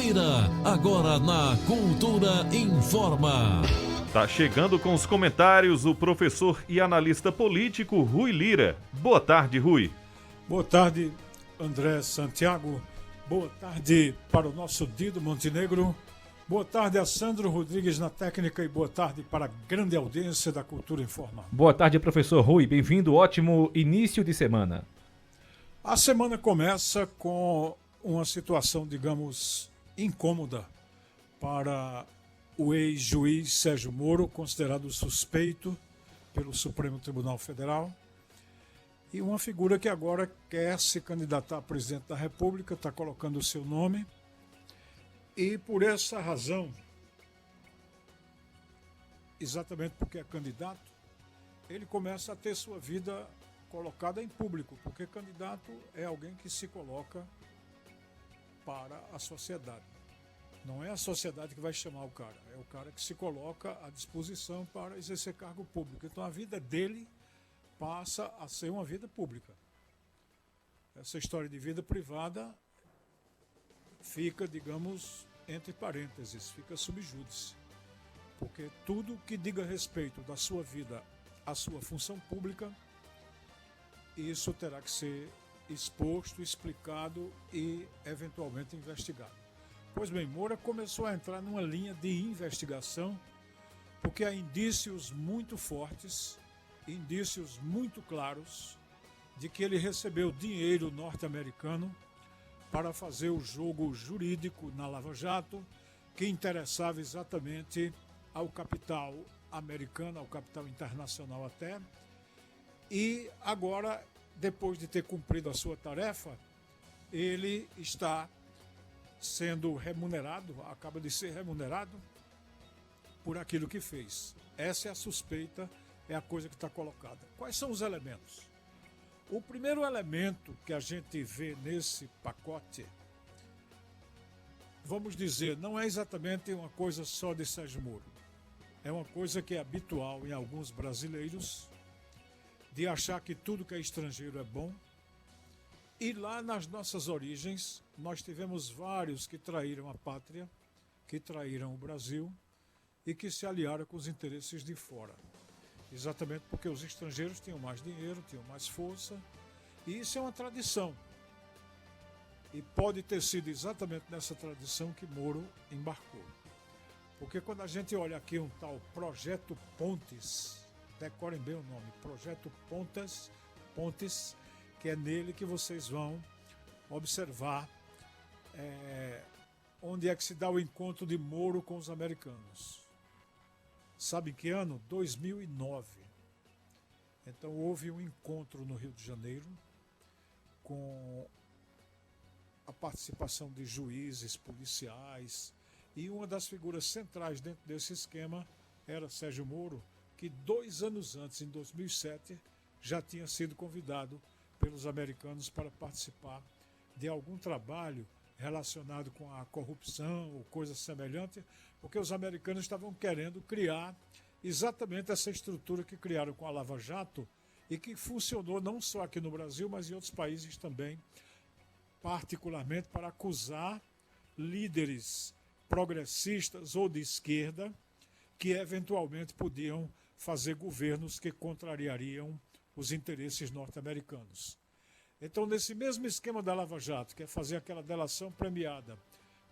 Lira, agora na Cultura Informa. Tá chegando com os comentários o professor e analista político Rui Lira. Boa tarde, Rui. Boa tarde, André Santiago. Boa tarde para o nosso Dido Montenegro. Boa tarde a Sandro Rodrigues na técnica e boa tarde para a grande audiência da Cultura Informa. Boa tarde, professor Rui. Bem-vindo. Ótimo início de semana. A semana começa com uma situação, digamos, incômoda para o ex-juiz Sérgio Moro, considerado suspeito pelo Supremo Tribunal Federal, e uma figura que agora quer se candidatar a presidente da República, está colocando o seu nome, e por essa razão, exatamente porque é candidato, ele começa a ter sua vida colocada em público, porque candidato é alguém que se coloca para a sociedade. Não é a sociedade que vai chamar o cara, é o cara que se coloca à disposição para exercer cargo público. Então a vida dele passa a ser uma vida pública. Essa história de vida privada fica, digamos, entre parênteses, fica sub júdice. Porque tudo que diga respeito da sua vida à sua função pública, isso terá que ser exposto, explicado e eventualmente investigado. Pois bem, Moura começou a entrar numa linha de investigação porque há indícios muito fortes, indícios muito claros de que ele recebeu dinheiro norte-americano para fazer o jogo jurídico na Lava Jato, que interessava exatamente ao capital americano, ao capital internacional até. E agora, depois de ter cumprido a sua tarefa, ele está sendo remunerado, acaba de ser remunerado por aquilo que fez. Essa é a suspeita, é a coisa que está colocada. Quais são os elementos? O primeiro elemento que a gente vê nesse pacote, vamos dizer, não é exatamente uma coisa só de Sérgio Moro. É uma coisa que é habitual em alguns brasileiros, de achar que tudo que é estrangeiro é bom. E lá nas nossas origens, nós tivemos vários que traíram a pátria, que traíram o Brasil e que se aliaram com os interesses de fora. Exatamente porque os estrangeiros tinham mais dinheiro, tinham mais força, e isso é uma tradição. E pode ter sido exatamente nessa tradição que Moro embarcou. Porque quando a gente olha aqui um tal Projeto Pontes, decorem bem o nome, Projeto Pontes, que é nele que vocês vão observar onde é que se dá o encontro de Moro com os americanos. Sabe que ano? 2009. Então houve um encontro no Rio de Janeiro com a participação de juízes, policiais, e uma das figuras centrais dentro desse esquema era Sérgio Moro, que 2 anos antes, em 2007, já tinha sido convidado pelos americanos para participar de algum trabalho relacionado com a corrupção ou coisa semelhante, porque os americanos estavam querendo criar exatamente essa estrutura que criaram com a Lava Jato e que funcionou não só aqui no Brasil, mas em outros países também, particularmente para acusar líderes progressistas ou de esquerda que eventualmente podiam fazer governos que contrariariam os interesses norte-americanos. Então, nesse mesmo esquema da Lava Jato, que é fazer aquela delação premiada,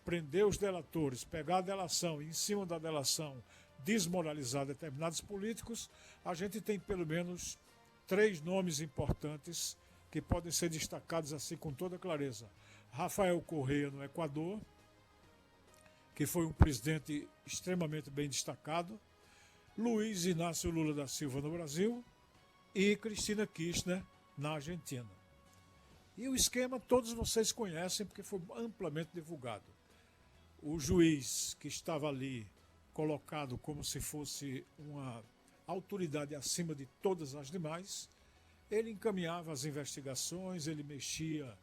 prender os delatores, pegar a delação e, em cima da delação, desmoralizar determinados políticos, a gente tem pelo menos 3 nomes importantes que podem ser destacados assim com toda clareza. Rafael Correa, no Equador, que foi um presidente extremamente bem destacado, Luiz Inácio Lula da Silva no Brasil e Cristina Kirchner na Argentina. E o esquema todos vocês conhecem porque foi amplamente divulgado. O juiz que estava ali colocado como se fosse uma autoridade acima de todas as demais, ele encaminhava as investigações, ele mexia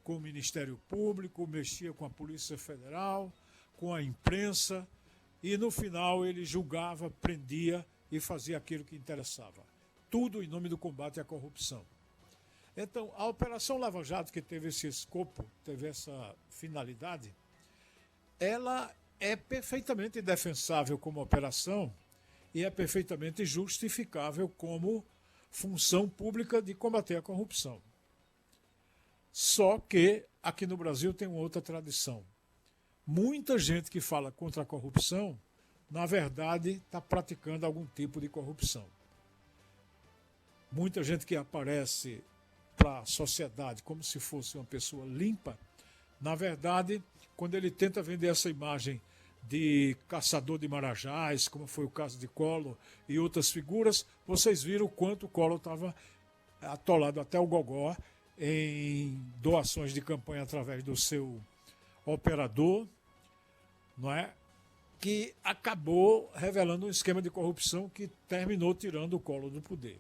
com o Ministério Público, mexia com a Polícia Federal, com a imprensa, e no final ele julgava, prendia e fazia aquilo que interessava. Tudo em nome do combate à corrupção. Então, a Operação Lava Jato, que teve esse escopo, teve essa finalidade, ela é perfeitamente defensável como operação e é perfeitamente justificável como função pública de combater a corrupção. Só que aqui no Brasil tem uma outra tradição. Muita gente que fala contra a corrupção, na verdade, está praticando algum tipo de corrupção. Muita gente que aparece para a sociedade como se fosse uma pessoa limpa, na verdade, quando ele tenta vender essa imagem de caçador de marajás, como foi o caso de Collor e outras figuras, vocês viram o quanto o Collor estava atolado até o gogó em doações de campanha através do seu operador, não é? Que acabou revelando um esquema de corrupção que terminou tirando o Collor do poder.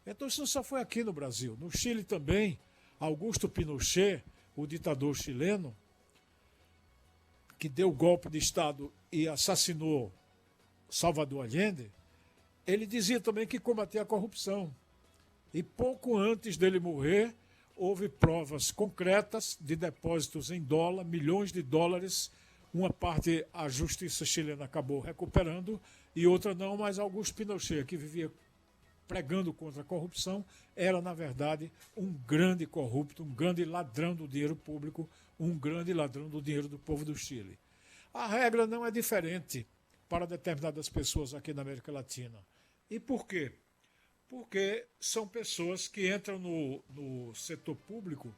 Então isso não só foi aqui no Brasil. No Chile também, Augusto Pinochet, o ditador chileno, que deu o golpe de Estado e assassinou Salvador Allende, ele dizia também que combatia a corrupção. E pouco antes dele morrer, houve provas concretas de depósitos em dólar, milhões de dólares. Uma parte a justiça chilena acabou recuperando e outra não, mas Augusto Pinochet, que vivia pregando contra a corrupção, era, na verdade, um grande corrupto, um grande ladrão do dinheiro público, um grande ladrão do dinheiro do povo do Chile. A regra não é diferente para determinadas pessoas aqui na América Latina. E por quê? Porque são pessoas que entram no setor público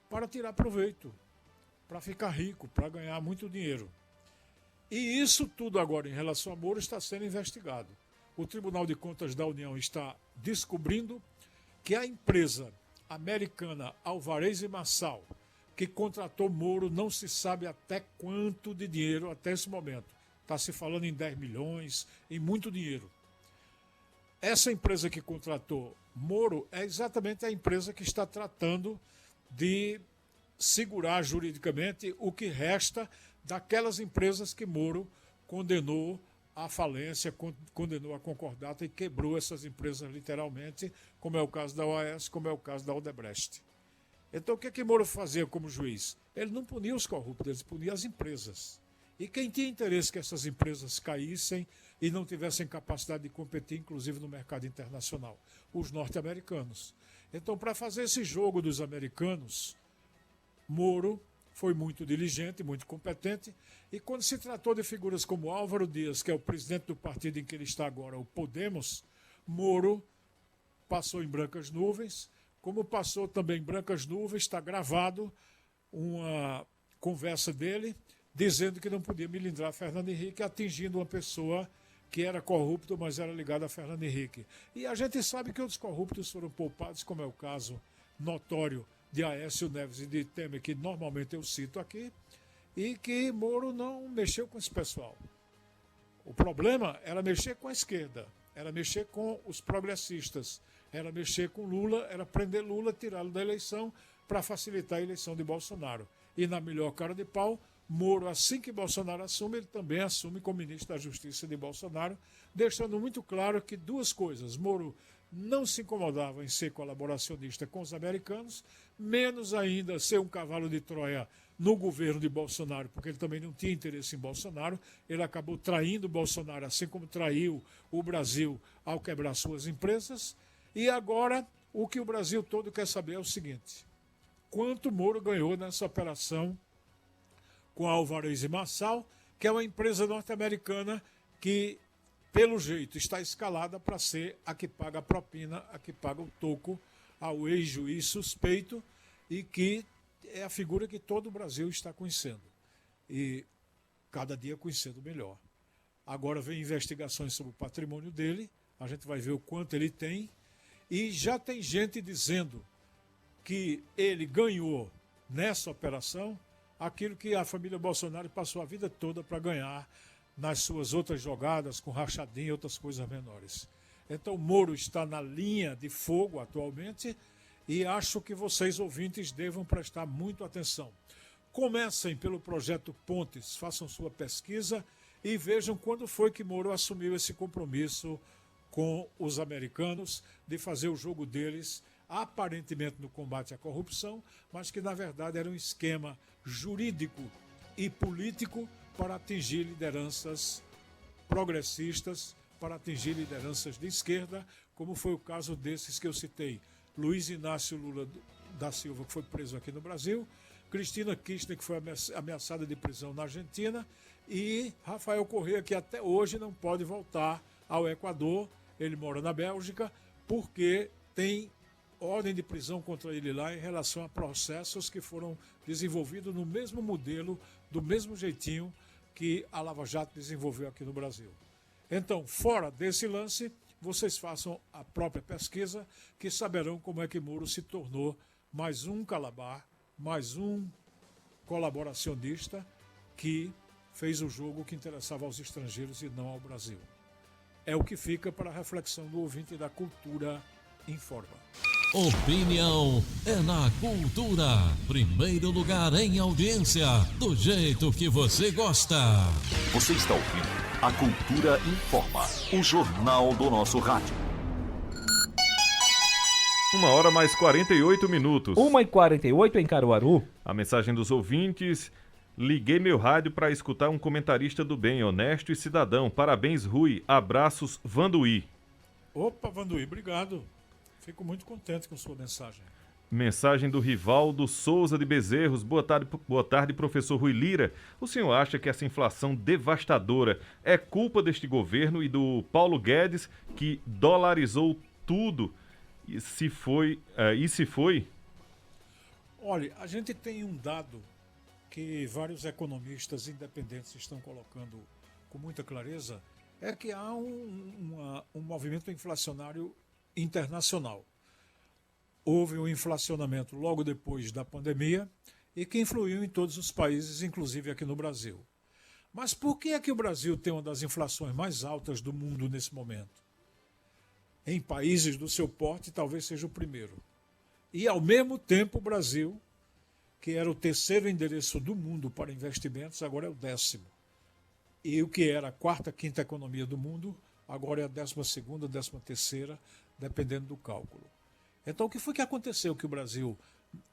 para tirar proveito, para ficar rico, para ganhar muito dinheiro. E isso tudo agora em relação a Moro está sendo investigado. O Tribunal de Contas da União está descobrindo que a empresa americana Alvarez e Marsal, que contratou Moro, não se sabe até quanto de dinheiro até esse momento. Está se falando em 10 milhões, em muito dinheiro. Essa empresa que contratou Moro é exatamente a empresa que está tratando de segurar juridicamente o que resta daquelas empresas que Moro condenou à falência, condenou a concordata e quebrou essas empresas literalmente, como é o caso da OAS, como é o caso da Odebrecht. Então o que Moro fazia como juiz? Ele não punia os corruptos, ele punia as empresas. E quem tinha interesse que essas empresas caíssem e não tivessem capacidade de competir, inclusive no mercado internacional? Os norte-americanos. Então, para fazer esse jogo dos americanos, Moro foi muito diligente, muito competente, e quando se tratou de figuras como Álvaro Dias, que é o presidente do partido em que ele está agora, o Podemos, Moro passou em brancas nuvens, como passou também em brancas nuvens, está gravado uma conversa dele, dizendo que não podia milindrar Fernando Henrique, atingindo uma pessoa que era corrupto, mas era ligada a Fernando Henrique. E a gente sabe que outros corruptos foram poupados, como é o caso notório de Aécio Neves e de Temer, que normalmente eu cito aqui, e que Moro não mexeu com esse pessoal. O problema era mexer com a esquerda, era mexer com os progressistas, era mexer com Lula, era prender Lula, tirá-lo da eleição para facilitar a eleição de Bolsonaro. E na melhor cara de pau, Moro, assim que Bolsonaro assume, ele também assume como ministro da Justiça de Bolsonaro, deixando muito claro que duas coisas: Moro não se incomodava em ser colaboracionista com os americanos, menos ainda ser um cavalo de Troia no governo de Bolsonaro, porque ele também não tinha interesse em Bolsonaro. Ele acabou traindo Bolsonaro, assim como traiu o Brasil ao quebrar suas empresas. E agora, o que o Brasil todo quer saber é o seguinte: quanto Moro ganhou nessa operação com a Alvarez e Marsal, que é uma empresa norte-americana que, pelo jeito, está escalada para ser a que paga a propina, a que paga o toco ao ex-juiz suspeito, e que é a figura que todo o Brasil está conhecendo. E cada dia conhecendo melhor. Agora vem investigações sobre o patrimônio dele, a gente vai ver o quanto ele tem, e já tem gente dizendo que ele ganhou nessa operação aquilo que a família Bolsonaro passou a vida toda para ganhar nas suas outras jogadas, com rachadinha e outras coisas menores. Então, Moro está na linha de fogo atualmente e acho que vocês, ouvintes, devam prestar muito atenção. Comecem pelo projeto Pontes, façam sua pesquisa e vejam quando foi que Moro assumiu esse compromisso com os americanos de fazer o jogo deles, aparentemente no combate à corrupção, mas que na verdade era um esquema jurídico e político para atingir lideranças progressistas, para atingir lideranças de esquerda, como foi o caso desses que eu citei. Luiz Inácio Lula da Silva, que foi preso aqui no Brasil, Cristina Kirchner, que foi ameaçada de prisão na Argentina, e Rafael Correa, que até hoje não pode voltar ao Equador. Ele mora na Bélgica, porque tem ordem de prisão contra ele lá em relação a processos que foram desenvolvidos no mesmo modelo, do mesmo jeitinho que a Lava Jato desenvolveu aqui no Brasil. Então, fora desse lance, vocês façam a própria pesquisa, que saberão como é que Moro se tornou mais um calabar, mais um colaboracionista que fez o jogo que interessava aos estrangeiros e não ao Brasil. É o que fica para a reflexão do ouvinte da Cultura Informa. Opinião é na Cultura. Primeiro lugar em audiência, do jeito que você gosta. Você está ouvindo a Cultura Informa, o jornal do nosso rádio. 1h mais 48 minutos. 1h48 em Caruaru. A mensagem dos ouvintes: liguei meu rádio para escutar um comentarista do bem, honesto e cidadão. Parabéns, Rui. Abraços, Vanduí. Opa, Vanduí, obrigado. Fico muito contente com sua mensagem. Mensagem do Rivaldo Souza de Bezerros. Boa tarde, professor Rui Lira. O senhor acha que essa inflação devastadora é culpa deste governo e do Paulo Guedes, que dolarizou tudo? E se foi? Olha, a gente tem um dado que vários economistas independentes estão colocando com muita clareza, é que há um movimento inflacionário internacional. Houve um inflacionamento logo depois da pandemia e que influiu em todos os países, inclusive aqui no Brasil. Mas por que é que o Brasil tem uma das inflações mais altas do mundo nesse momento? Em países do seu porte, talvez seja o primeiro. E, ao mesmo tempo, o Brasil, que era o terceiro endereço do mundo para investimentos, agora é o 10º. E o que era a quarta, quinta economia do mundo, agora é a 12ª, 13ª, dependendo do cálculo. Então, o que foi que aconteceu que o Brasil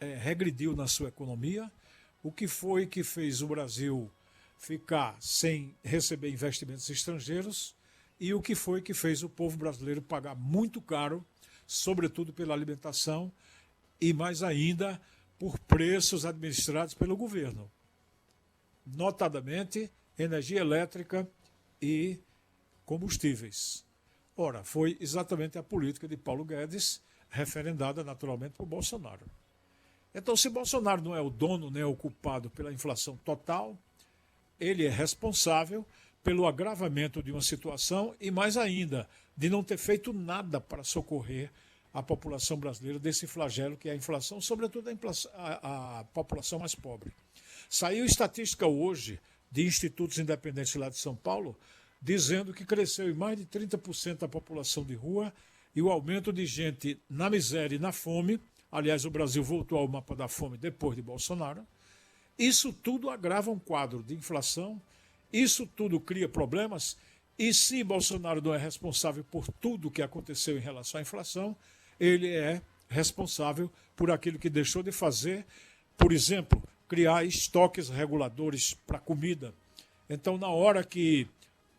regrediu na sua economia? O que foi que fez o Brasil ficar sem receber investimentos estrangeiros? E o que foi que fez o povo brasileiro pagar muito caro, sobretudo pela alimentação e mais ainda por preços administrados pelo governo, notadamente energia elétrica e combustíveis. Ora, foi exatamente a política de Paulo Guedes, referendada naturalmente por Bolsonaro. Então, se Bolsonaro não é o dono nem o culpado pela inflação total, ele é responsável pelo agravamento de uma situação e, mais ainda, de não ter feito nada para socorrer a população brasileira desse flagelo que é a inflação, sobretudo a população mais pobre. Saiu estatística hoje de institutos independentes lá de São Paulo, dizendo que cresceu em mais de 30% a população de rua e o aumento de gente na miséria e na fome. Aliás, o Brasil voltou ao mapa da fome depois de Bolsonaro. Isso tudo agrava um quadro de inflação, isso tudo cria problemas, e se Bolsonaro não é responsável por tudo que aconteceu em relação à inflação, ele é responsável por aquilo que deixou de fazer, por exemplo, criar estoques reguladores para comida. Então, na hora que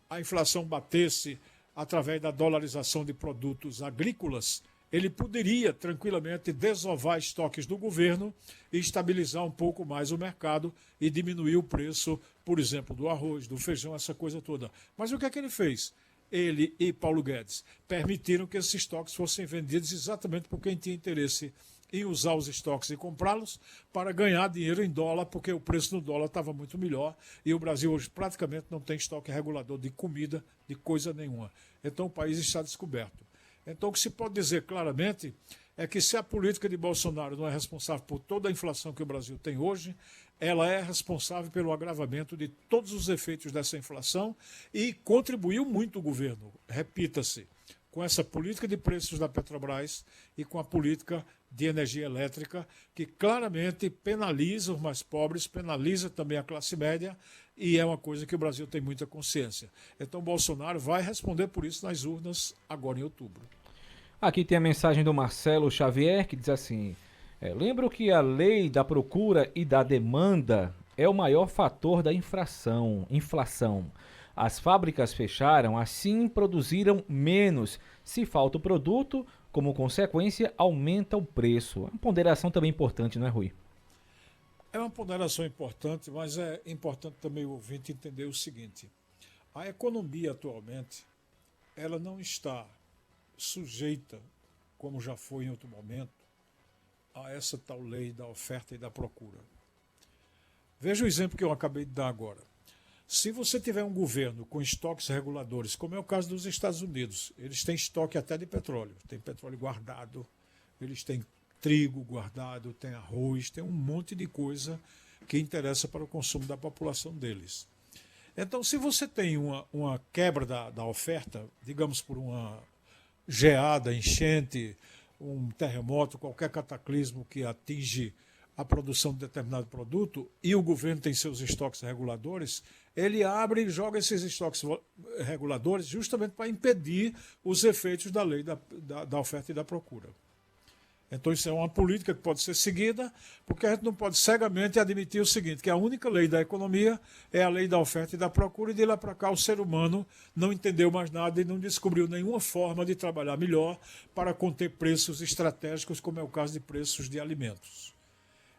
a inflação batesse através da dolarização de produtos agrícolas, ele poderia tranquilamente desovar estoques do governo e estabilizar um pouco mais o mercado e diminuir o preço, por exemplo, do arroz, do feijão, essa coisa toda. Mas o que é que ele fez? Ele e Paulo Guedes permitiram que esses estoques fossem vendidos exatamente por quem tinha interesse em usar os estoques e comprá-los para ganhar dinheiro em dólar, porque o preço no dólar estava muito melhor e o Brasil hoje praticamente não tem estoque regulador de comida, de coisa nenhuma. Então o país está descoberto. Então o que se pode dizer claramente é que se a política de Bolsonaro não é responsável por toda a inflação que o Brasil tem hoje, ela é responsável pelo agravamento de todos os efeitos dessa inflação e contribuiu muito o governo, repita-se, com essa política de preços da Petrobras e com a política de energia elétrica, que claramente penaliza os mais pobres, penaliza também a classe média, e é uma coisa que o Brasil tem muita consciência. Então Bolsonaro vai responder por isso nas urnas agora em outubro. Aqui tem a mensagem do Marcelo Xavier, que diz assim: lembro que a lei da procura e da demanda é o maior fator da inflação. As fábricas fecharam, assim produziram menos. Se falta o produto, como consequência, aumenta o preço. Uma ponderação também importante, não é, Rui? É uma ponderação importante, mas é importante também o ouvinte entender o seguinte. A economia atualmente, ela não está sujeita, como já foi em outro momento, a essa tal lei da oferta e da procura. Veja o exemplo que eu acabei de dar agora. Se você tiver um governo com estoques reguladores, como é o caso dos Estados Unidos, eles têm estoque até de petróleo, tem petróleo guardado, eles têm trigo guardado, tem arroz, tem um monte de coisa que interessa para o consumo da população deles. Então, se você tem uma quebra da oferta, digamos por uma geada, enchente, um terremoto, qualquer cataclismo que atinge a produção de determinado produto e o governo tem seus estoques reguladores, ele abre e joga esses estoques reguladores justamente para impedir os efeitos da lei da oferta e da procura. Então isso é uma política que pode ser seguida, porque a gente não pode cegamente admitir o seguinte, que a única lei da economia é a lei da oferta e da procura, e de lá para cá o ser humano não entendeu mais nada e não descobriu nenhuma forma de trabalhar melhor para conter preços estratégicos, como é o caso de preços de alimentos.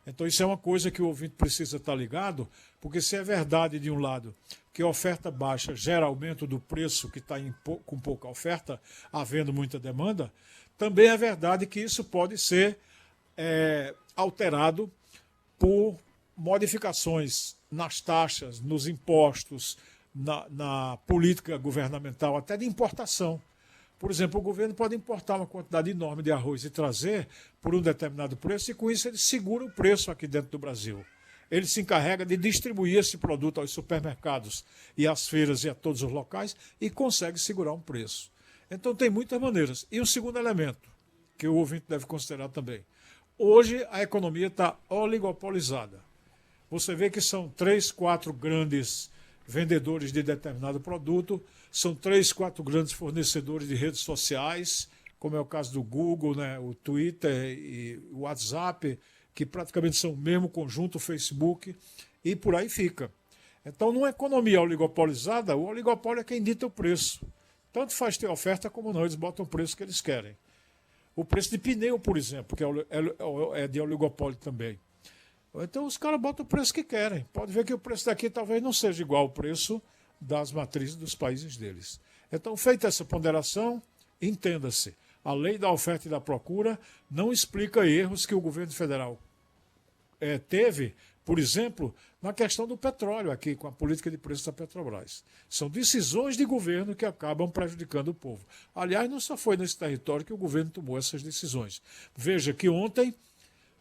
Então isso é uma coisa que o ouvinte precisa estar ligado, porque se é verdade de um lado que a oferta baixa gera aumento do preço que está com pouca oferta, havendo muita demanda, também é verdade que isso pode ser alterado por modificações nas taxas, nos impostos, na política governamental, até de importação. Por exemplo, o governo pode importar uma quantidade enorme de arroz e trazer por um determinado preço, e com isso ele segura o preço aqui dentro do Brasil. Ele se encarrega de distribuir esse produto aos supermercados e às feiras e a todos os locais e consegue segurar um preço. Então tem muitas maneiras. E o segundo elemento, que o ouvinte deve considerar também. Hoje a economia está oligopolizada. Você vê que são 3, 4 grandes vendedores de determinado produto, são 3, 4 grandes fornecedores de redes sociais, como é o caso do Google, né, o Twitter e o WhatsApp, que praticamente são o mesmo conjunto, o Facebook, e por aí fica. Então, numa economia oligopolizada, o oligopólio é quem dita o preço. Tanto faz ter oferta como não, eles botam o preço que eles querem. O preço de pneu, por exemplo, que é de oligopólio também. Então os caras botam o preço que querem. Pode ver que o preço daqui talvez não seja igual ao preço das matrizes dos países deles. Então, feita essa ponderação, entenda-se, a lei da oferta e da procura não explica erros que o governo federal teve, por exemplo, na questão do petróleo aqui, com a política de preços da Petrobras. São decisões de governo que acabam prejudicando o povo. Aliás, não só foi nesse território que o governo tomou essas decisões. Veja que ontem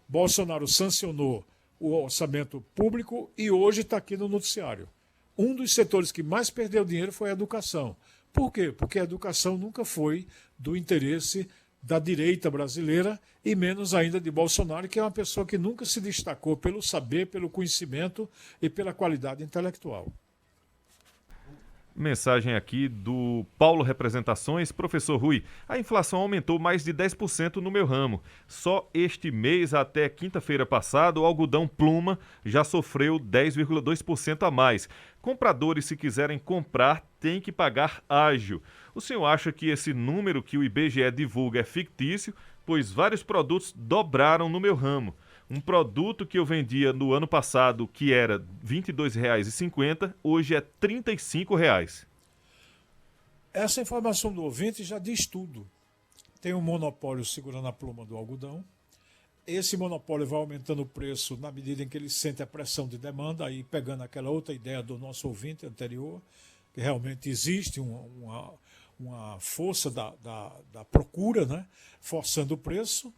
Bolsonaro sancionou o orçamento público e hoje está aqui no noticiário. Um dos setores que mais perdeu dinheiro foi a educação. Por quê? Porque a educação nunca foi do interesse da direita brasileira e menos ainda de Bolsonaro, que é uma pessoa que nunca se destacou pelo saber, pelo conhecimento e pela qualidade intelectual. Mensagem aqui do Paulo Representações. Professor Rui, a inflação aumentou mais de 10% no meu ramo. Só este mês, até quinta-feira passada, o algodão pluma já sofreu 10,2% a mais. Compradores, se quiserem comprar, têm que pagar ágio. O senhor acha que esse número que o IBGE divulga é fictício? Pois vários produtos dobraram no meu ramo. Um produto que eu vendia no ano passado, que era R$ 22,50, hoje é R$ 35,00. Essa informação do ouvinte já diz tudo. Tem um monopólio segurando a pluma do algodão. Esse monopólio vai aumentando o preço na medida em que ele sente a pressão de demanda, aí pegando aquela outra ideia do nosso ouvinte anterior, que realmente existe uma força da procura, né, forçando o preço.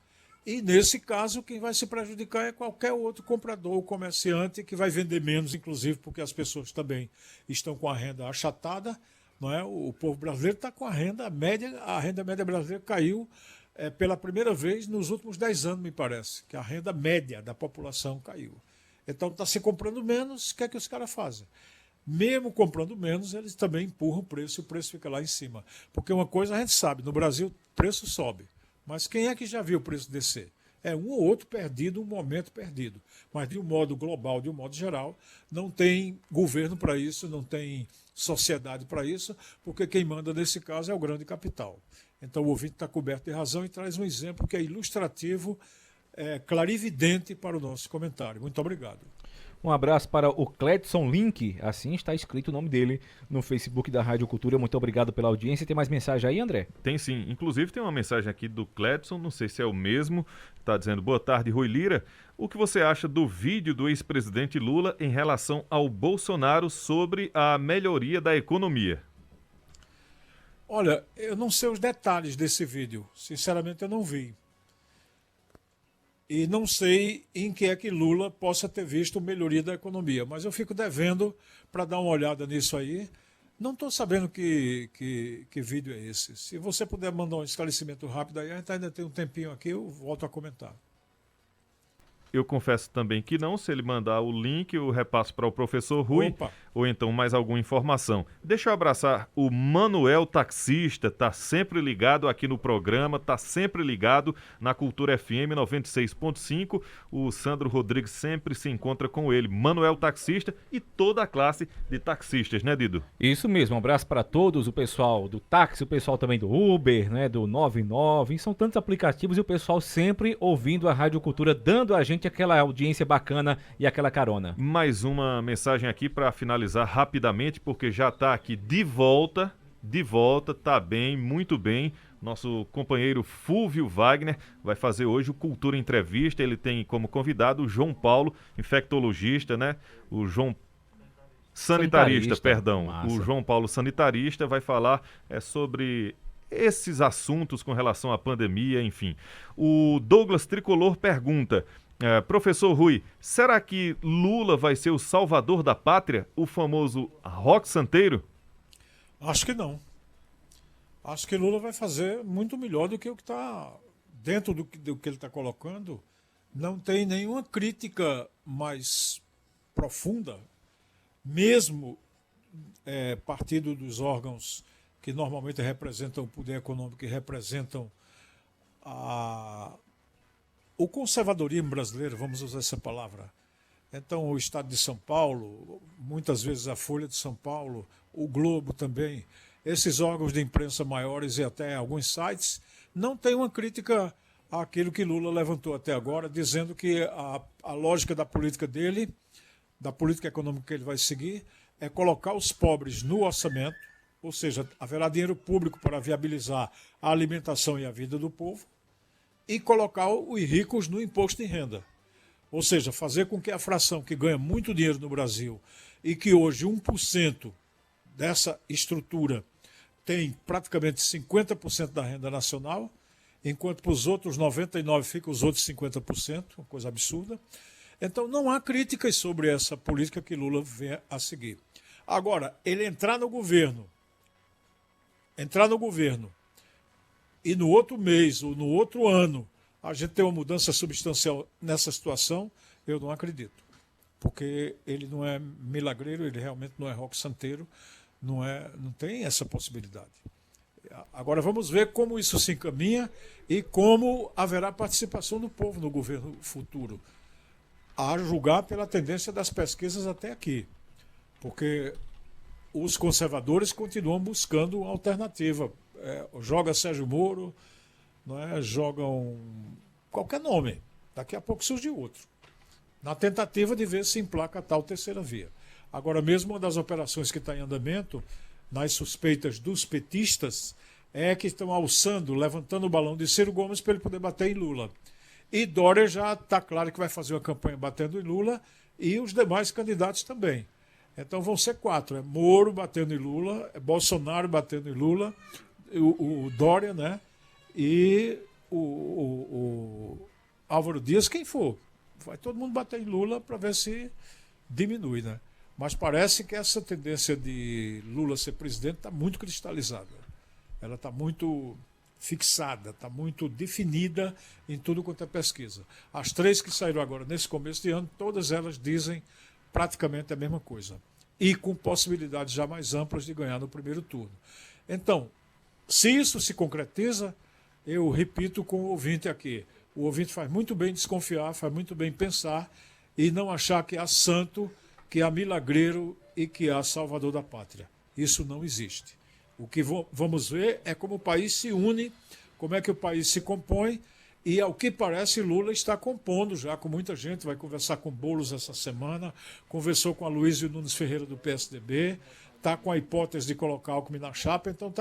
E, nesse caso, quem vai se prejudicar é qualquer outro comprador ou comerciante que vai vender menos, inclusive porque as pessoas também estão com a renda achatada. Não é? O povo brasileiro está com a renda média brasileira caiu pela primeira vez nos últimos 10 anos, me parece, que a renda média da população caiu. Então está se comprando menos, o que é que os caras fazem? Mesmo comprando menos, eles também empurram o preço e o preço fica lá em cima. Porque uma coisa a gente sabe, no Brasil o preço sobe. Mas quem é que já viu o preço descer? É um ou outro perdido, um momento perdido. Mas de um modo global, de um modo geral, não tem governo para isso, não tem sociedade para isso, porque quem manda nesse caso é o grande capital. Então o ouvinte está coberto de razão e traz um exemplo que é ilustrativo, clarividente para o nosso comentário. Muito obrigado. Um abraço para o Cledson Link, assim está escrito o nome dele no Facebook da Rádio Cultura. Muito obrigado pela audiência. Tem mais mensagem aí, André? Tem sim. Inclusive tem uma mensagem aqui do Cledson, não sei se é o mesmo, está dizendo: boa tarde, Rui Lira. O que você acha do vídeo do ex-presidente Lula em relação ao Bolsonaro sobre a melhoria da economia? Olha, eu não sei os detalhes desse vídeo. Sinceramente, eu não vi. E não sei em que é que Lula possa ter visto melhoria da economia, mas eu fico devendo para dar uma olhada nisso aí. Não estou sabendo que vídeo é esse. Se você puder mandar um esclarecimento rápido aí, a gente ainda tem um tempinho aqui, eu volto a comentar. Eu confesso também que não. Se ele mandar o link, eu repasso para o professor Rui. Opa. Ou então mais alguma informação. Deixa eu abraçar o Manuel Taxista, tá sempre ligado aqui no programa, tá sempre ligado na Cultura FM 96.5. O Sandro Rodrigues sempre se encontra com ele. Manuel Taxista e toda a classe de taxistas, né, Dido? Isso mesmo, um abraço para todos, o pessoal do táxi, o pessoal também do Uber, né, do 99, são tantos aplicativos e o pessoal sempre ouvindo a Rádio Cultura, dando a gente aquela audiência bacana e aquela carona. Mais uma mensagem aqui para finalizar rapidamente, porque já está aqui de volta, tá bem, muito bem. Nosso companheiro Fúvio Wagner vai fazer hoje o Cultura Entrevista. Ele tem como convidado o João Paulo, infectologista, né? O João Sanitarista, perdão. Massa. O João Paulo Sanitarista vai falar sobre esses assuntos com relação à pandemia, enfim. O Douglas Tricolor pergunta: professor Rui, será que Lula vai ser o salvador da pátria, o famoso rock santeiro? Acho que não. Acho que Lula vai fazer muito melhor do que o que está dentro do que ele está colocando. Não tem nenhuma crítica mais profunda, mesmo partido dos órgãos que normalmente representam o poder econômico, que representam o conservadorismo brasileiro, vamos usar essa palavra. Então, o Estado de São Paulo, muitas vezes a Folha de São Paulo, o Globo também, esses órgãos de imprensa maiores e até alguns sites, não têm uma crítica àquilo que Lula levantou até agora, dizendo que a lógica da política dele, da política econômica que ele vai seguir, é colocar os pobres no orçamento, ou seja, haverá dinheiro público para viabilizar a alimentação e a vida do povo, e colocar os ricos no imposto de renda. Ou seja, fazer com que a fração que ganha muito dinheiro no Brasil e que hoje 1% dessa estrutura tem praticamente 50% da renda nacional, enquanto para os outros 99% fica os outros 50%, uma coisa absurda. Então não há críticas sobre essa política que Lula vem a seguir. Agora, ele entrar no governo e no outro mês ou no outro ano a gente tem uma mudança substancial nessa situação, eu não acredito. Porque ele não é milagreiro, ele realmente não é rock santeiro, não tem essa possibilidade. Agora vamos ver como isso se encaminha e como haverá participação do povo no governo futuro, a julgar pela tendência das pesquisas até aqui. Porque os conservadores continuam buscando uma alternativa. Joga Sérgio Moro, jogam qualquer nome. Daqui a pouco surge outro. Na tentativa de ver se emplaca a tal terceira via. Agora, mesmo uma das operações que está em andamento, nas suspeitas dos petistas, é que estão alçando, levantando o balão de Ciro Gomes para ele poder bater em Lula. E Dória já está claro que vai fazer uma campanha batendo em Lula e os demais candidatos também. Então vão ser 4. É Moro batendo em Lula, é Bolsonaro batendo em Lula, o Dória, né? E o Álvaro Dias, quem for. Vai todo mundo bater em Lula para ver se diminui, né? Mas parece que essa tendência de Lula ser presidente está muito cristalizada. Ela está muito fixada, está muito definida em tudo quanto é pesquisa. As 3 que saíram agora nesse começo de ano, todas elas dizem praticamente a mesma coisa. E com possibilidades já mais amplas de ganhar no primeiro turno. Então, se isso se concretiza, eu repito com o ouvinte aqui, O ouvinte faz muito bem desconfiar, faz muito bem pensar e não achar que há santo, que há milagreiro e que há salvador da pátria. Isso não existe. O que vamos ver é como o país se une, como é que o país se compõe, e ao que parece Lula está compondo já com muita gente, vai conversar com Boulos essa semana, conversou com Aloysio Nunes Ferreira do PSDB, está com a hipótese de colocar Alckmin na chapa, então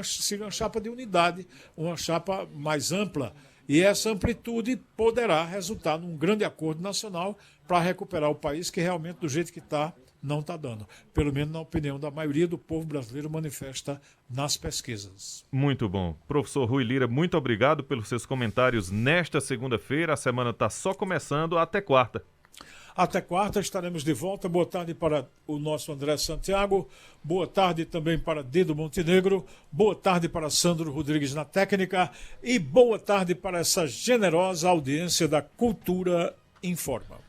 seria uma chapa de unidade, uma chapa mais ampla, e essa amplitude poderá resultar num grande acordo nacional para recuperar o país, que realmente do jeito que está, não está dando. Pelo menos na opinião da maioria do povo brasileiro manifesta nas pesquisas. Muito bom. Professor Rui Lira, muito obrigado pelos seus comentários nesta segunda-feira. A semana está só começando. Até quarta. Até quarta estaremos de volta. Boa tarde para o nosso André Santiago. Boa tarde também para Dido Montenegro. Boa tarde para Sandro Rodrigues na técnica. E boa tarde para essa generosa audiência da Cultura Informa.